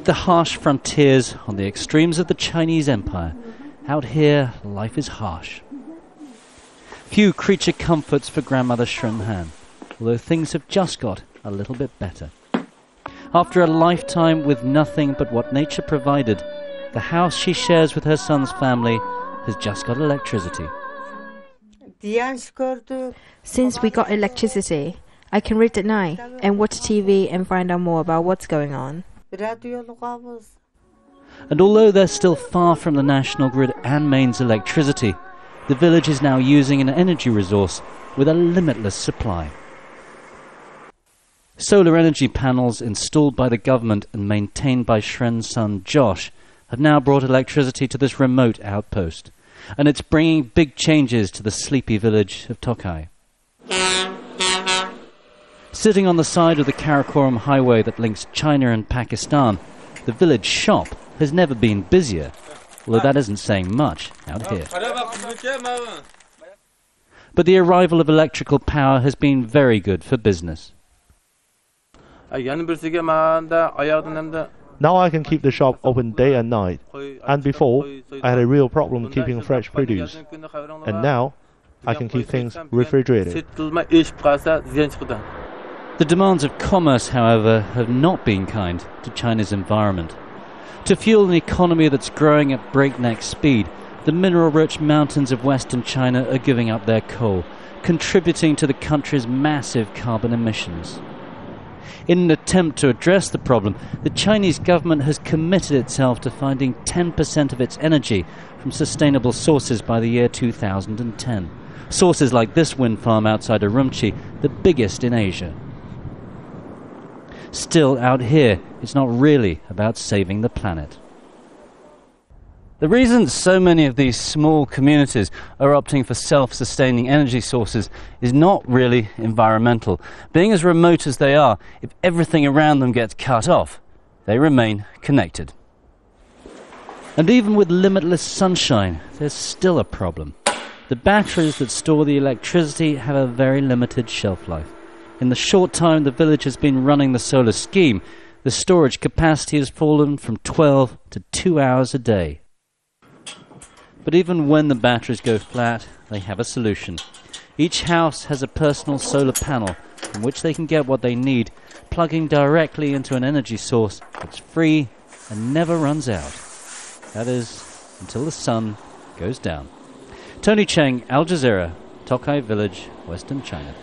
The harsh frontiers on the extremes of the Chinese Empire. Out here, life is harsh. Few creature comforts for grandmother Shren Han, although things have just got a little bit better. After a lifetime with nothing but what nature provided, the house she shares with her son's family has just got electricity. Since we got electricity, I can read at night and watch TV and find out more about what's going on. And although they're still far from the national grid and mains electricity, the village is now using an energy resource with a limitless supply. Solar energy panels installed by the government and maintained by Shren's son Josh have now brought electricity to this remote outpost, and it's bringing big changes to the sleepy village of Tokai. Sitting on the side of the Karakoram highway that links China and Pakistan, the village shop has never been busier, although that isn't saying much out here. But the arrival of electrical power has been very good for business. Now I can keep the shop open day and night, and before I had a real problem keeping fresh produce, and now I can keep things refrigerated. The demands of commerce, however, have not been kind to China's environment. To fuel an economy that's growing at breakneck speed, the mineral-rich mountains of western China are giving up their coal, contributing to the country's massive carbon emissions. In an attempt to address the problem, the Chinese government has committed itself to finding 10% of its energy from sustainable sources by the year 2010. Sources like this wind farm outside Urumqi, the biggest in Asia. Still, out here, it's not really about saving the planet. The reason so many of these small communities are opting for self-sustaining energy sources is not really environmental. Being as remote as they are, if everything around them gets cut off, they remain connected. And even with limitless sunshine, there's still a problem. The batteries that store the electricity have a very limited shelf life. In the short time the village has been running the solar scheme, the storage capacity has fallen from 12 to 2 hours a day. But even when the batteries go flat, they have a solution. Each house has a personal solar panel from which they can get what they need, plugging directly into an energy source that's free and never runs out. That is, until the sun goes down. Tony Cheng, Al Jazeera, Tokai Village, Western China.